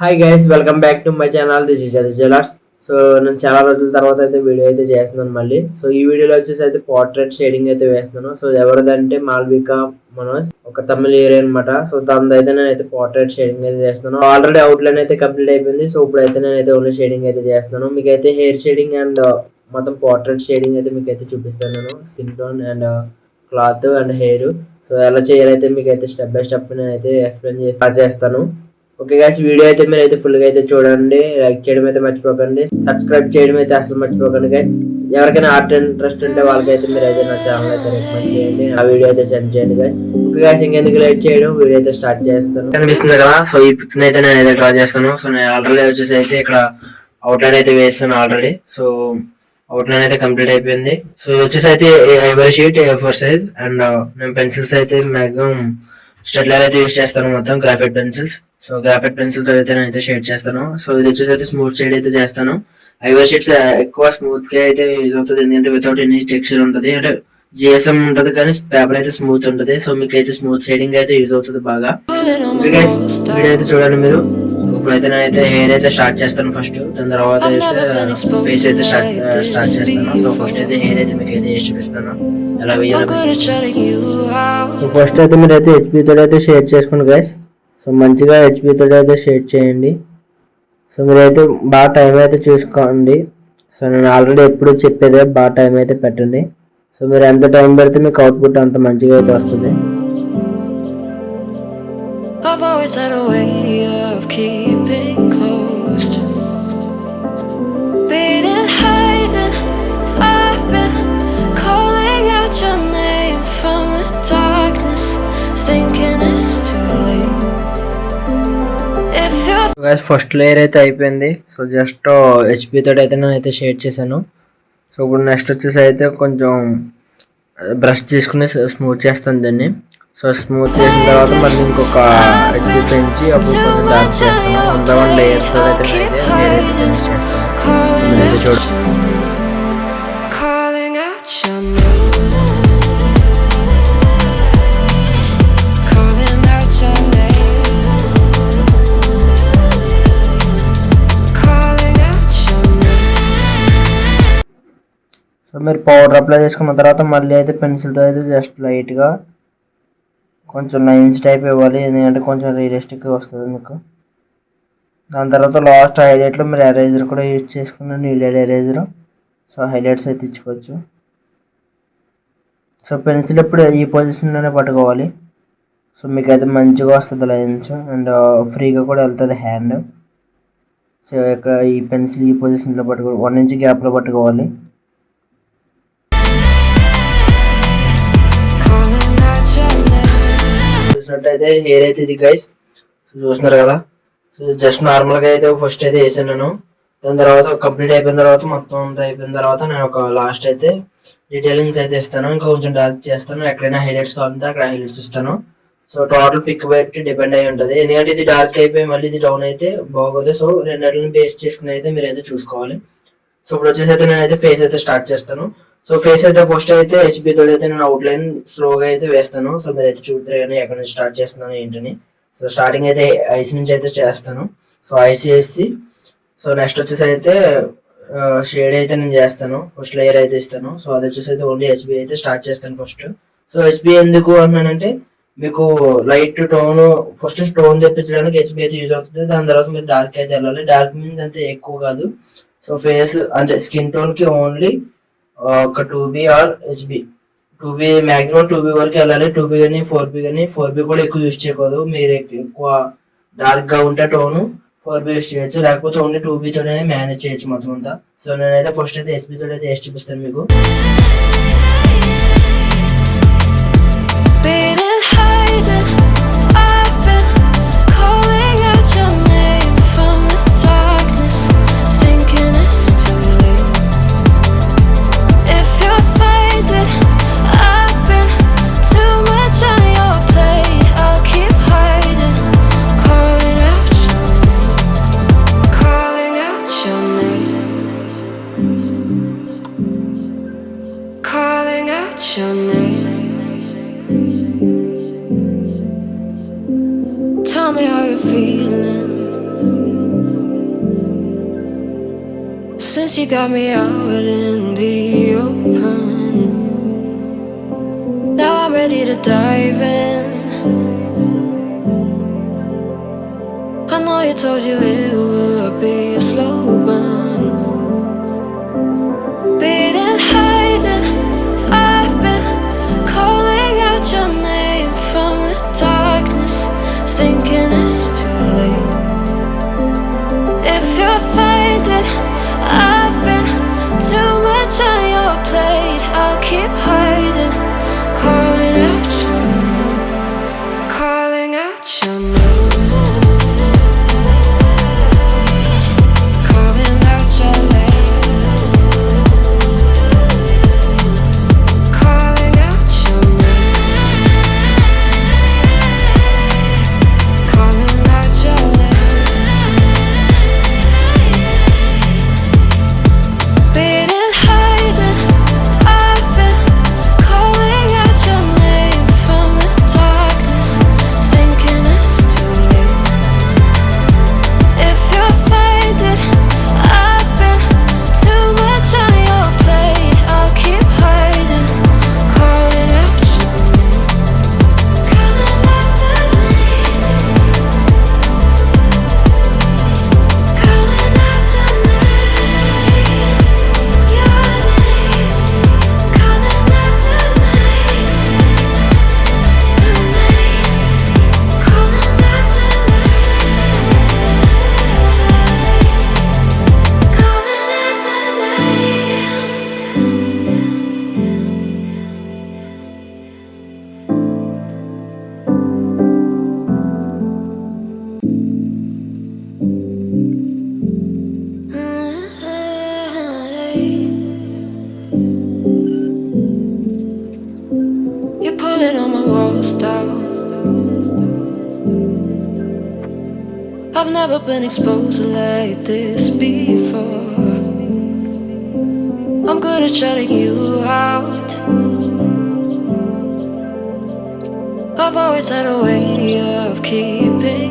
Hi guys, welcome back to my channel. This is Jalas. So నేను చాలా రోజుల తర్వాత అయితే వీడియో అయితే చేస్తున్నాను మళ్ళీ. సో ఈ వీడియోలో వచ్చేసి అయితే పోర్ట్రేట్ షేడింగ్ అయితే వేస్తున్నాను. సో ఎవరిదంటే మాల్విక మనోజ్, ఒక తమిళ హీరో అనమాట. సో తనదైతే నేనైతే పోర్ట్రేట్ షేడింగ్ అయితే చేస్తున్నాను. ఆల్రెడీ అవుట్లైన్ అయితే కంప్లీట్ అయిపోయింది. సో ఇప్పుడైతే నేనైతే ఓన్లీ షేడింగ్ అయితే చేస్తున్నాను. మీకైతే హెయిర్ షేడింగ్ అండ్ మొత్తం పోర్ట్రేట్ షేడింగ్ అయితే మీకైతే చూపిస్తాను. నేను skin tone and cloth and hair so ఎలా చేయాలైతే మీకైతే స్టెప్ బై స్టెప్ నేనైతే ఎక్స్ప్లెయిన్ చేస్తాను. ఓకే గైస్, వీడియో అయితే మీరు అయితే ఫుల్ గా అయితే చూడండి. లైక్ చేయడం అయితే మర్చిపోకండి, సబ్స్క్రైబ్ చేయడం అయితే అసలు మర్చిపోకండి గైస్. ఎవరికైనా ఆర్ట్ ఇంట్రెస్ట్ ఉంటే వాళ్ళకైతే మీరు అయితే నా ఛానల్ అయితే రికమెండ్ చేయండి, ఆ వీడియో అయితే సెండ్ చేయండి గైస్. ఓకే గైస్, ఇంకెందుకు లేట్ చేయడం, వీడియో అయితే స్టార్ట్ చేస్తాను. కనిపిస్తుంది కదా, సో ఈ పిక్ అయితే నేను అయితే డ్రా చేస్తాను. సో నేను ఆల్రెడీ వచ్చేసి అయితే ఇక్కడ అవుట్లైన్ అయితే వేస్తాను ఆల్రెడీ. సో అవుట్లైన్ అయితే కంప్లీట్ అయిపోయింది. సో ఇది వచ్చేసి అయితే Ivory sheet A4 size and నేను పెన్సిల్స్ అయితే మాక్సిమం స్టెడ్లర్ అయితే యూస్ చేస్తాను, మొత్తం graphite pencils. So graphite pencils అయితే నేనైతే షేడ్ చేస్తాను. సో ఇది వచ్చేసి అయితే స్మూత్ షేడ్ అయితే చేస్తాను. ఐవర్ షీట్స్ ఎక్కువ స్మూత్ గా అయితే యూజ్ అవుతుంది, ఎందుకంటే వితౌట్ ఎనీ టెక్స్చర్ ఉంటుంది. అంటే జిఎస్ఎం ఉంటుంది కానీ పేపర్ అయితే స్మూత్ ఉంటుంది. సో మీకు అయితే స్మూత్ షేడింగ్ అయితే యూజ్ అవుతుంది బాగా. వీడియో అయితే చూడండి మీరు. ఇప్పుడైతే నేనైతే హెయిర్ అయితే స్టార్ట్ చేస్తాను ఫస్ట్, దాని తర్వాత అయితే ఫేస్ అయితే స్టార్ట్ చేస్తాను. సో ఫస్ట్ అయితే హెయిర్ అయితే మీకు అయితే వేసి చూపిస్తాను ఎలా వేయాలి. సో ఫస్ట్ అయితే మీరు అయితే హెచ్పి తోటి అయితే షేడ్ చేసుకోండి గైస్. సో మంచిగా హెచ్పి తోటి అయితే షేడ్ చేయండి. సో మీరైతే బాగా టైం అయితే చూసుకోండి. సో నేను ఆల్రెడీ ఎప్పుడు చెప్పేదే, బాగా టైం అయితే పెట్టండి. సో మీరు ఎంత టైం పెడితే మీకు అవుట్పుట్ అంత మంచిగా అయితే వస్తుంది. I've always had a way of keeping close, beating, hiding. I've been calling out your name from the darkness, thinking it's too late. If you're guys, first layer అయితే అయిపోయింది. సో జస్ట్ హెచ్పి తోటి అయితే నేనైతే shade చేశాను. So ఇప్పుడు next వచ్చేసి అయితే కొంచెం బ్రష్ తీసుకుని స్మూత్ చేస్తాను దాన్ని. సో స్మూత్ చేసిన తర్వాత మళ్ళీ ఇంకొక హెచ్పి పెంచి అప్పుడు కొంచెం డార్క్ చేస్తాను. 1 లేయర్స్ తో అయితే హెయిర్ అయితే ఫినిష్ చేస్తాను. మీరైతే చూడండి. సో మీరు పౌడర్ అప్లై చేసుకున్న తర్వాత మళ్ళీ అయితే పెన్సిల్తో అయితే జస్ట్ లైట్గా కొంచెం లైన్స్ టైప్ ఇవ్వాలి, ఎందుకంటే కొంచెం రియలిస్టిక్గా వస్తుంది మీకు. దాని తర్వాత లాస్ట్ హైలైట్లో మీరు ఎరేజర్ కూడా యూజ్ చేసుకున్న నీళ్ళెడ్ ఎరేజర్. సో హైలైట్స్ అయితే ఇచ్చుకోవచ్చు. సో పెన్సిల్ ఎప్పుడు ఈ పొజిషన్లోనే పట్టుకోవాలి. సో మీకు అయితే మంచిగా వస్తుంది లైన్స్ అండ్ ఫ్రీగా కూడా వెళ్తుంది హ్యాండ్. సో ఇక్కడ ఈ పెన్సిల్ ఈ పొజిషన్లో పట్టుకోవాలి, 1 ఇంచ్ గ్యాప్లో పట్టుకోవాలి. చూసినట్టయితే హెయిర్ అయితే ఇది గైస్ చూస్తున్నారు కదా. జస్ట్ నార్మల్ గా అయితే ఫస్ట్ అయితే వేసాను నేను. దాని తర్వాత కంప్లీట్ అయిపోయిన తర్వాత మొత్తం అంతా అయిపోయిన తర్వాత నేను ఒక లాస్ట్ అయితే డీటెయిలింగ్స్ అయితే ఇస్తాను. ఇంకా కొంచెం డార్క్ చేస్తాను, ఎక్కడైనా హైలైట్స్ కావాలంటే అక్కడ హైలైట్స్ ఇస్తాను. సో టోటల్ పిక్ బట్టి డిపెండ్ అయి ఉంటుంది, ఎందుకంటే ఇది డార్క్ అయిపోయి మళ్ళీ ఇది డౌన్ అయితే బాగోదు. సో రెండింటిని బేస్ చేసుకుని అయితే మీరు అయితే చూసుకోవాలి. సో ఇప్పుడు వచ్చేసి అయితే నేనైతే ఫేస్ అయితే స్టార్ట్ చేస్తాను. సో ఫేస్ అయితే ఫస్ట్ అయితే హెచ్బి తోటి అయితే నేను అవుట్లైన్ స్లోగా అయితే వేస్తాను. సో మీరు అయితే చూద్దరు కానీ ఎక్కడ నుంచి స్టార్ట్ చేస్తున్నాను ఏంటని. సో స్టార్టింగ్ అయితే ఐస్ నుంచి అయితే చేస్తాను. సో ఐస్ వేసి సో నెక్స్ట్ వచ్చేసి అయితే షేడ్ అయితే నేను చేస్తాను, ఫస్ట్ లేయర్ అయితే ఇస్తాను. సో అది వచ్చేసి అయితే ఓన్లీ హెచ్బి అయితే స్టార్ట్ చేస్తాను ఫస్ట్. సో హెచ్బి ఎందుకు అన్నానంటే మీకు లైట్ టోన్ ఫస్ట్ టోన్ తెప్పించడానికి హెచ్బి అయితే యూజ్ అవుతుంది. దాని తర్వాత మీరు డార్క్ అయితే వెళ్ళాలి. డార్క్ మీన్స్ అంతే ఎక్కువ కాదు. సో ఫేస్ అంటే స్కిన్ టోన్ కి ఓన్లీ ఒక 2B are HB, 2B maximum 2B వరకు వెళ్ళాలి. 2B కానీ 4B కానీ 4B కూడా ఎక్కువ యూజ్ చేయకూడదు. మీరు ఎక్కువ డార్క్ గా ఉంటే టోన్ 4B యూజ్ చేయొచ్చు, లేకపోతే ఓన్లీ 2B తోనే మేనేజ్ చేయొచ్చు మొత్తం అంతా. సో నేనైతే ఫస్ట్ అయితే హెచ్బి తోటి అయితే వేసి చూపిస్తాను మీకు. since you got me out in the open, now I'm ready to dive in. I know you told you it would be a slow burn, beating, hiding. I've been calling out your name from the darkness, thinking it's too late. If you're finding I've been too much on your plate, I'll keep hiding, calling out your name, calling out your name. You're pulling all my walls down. I've never been exposed like this before. I'm good at shutting you out. I've always had a way of keeping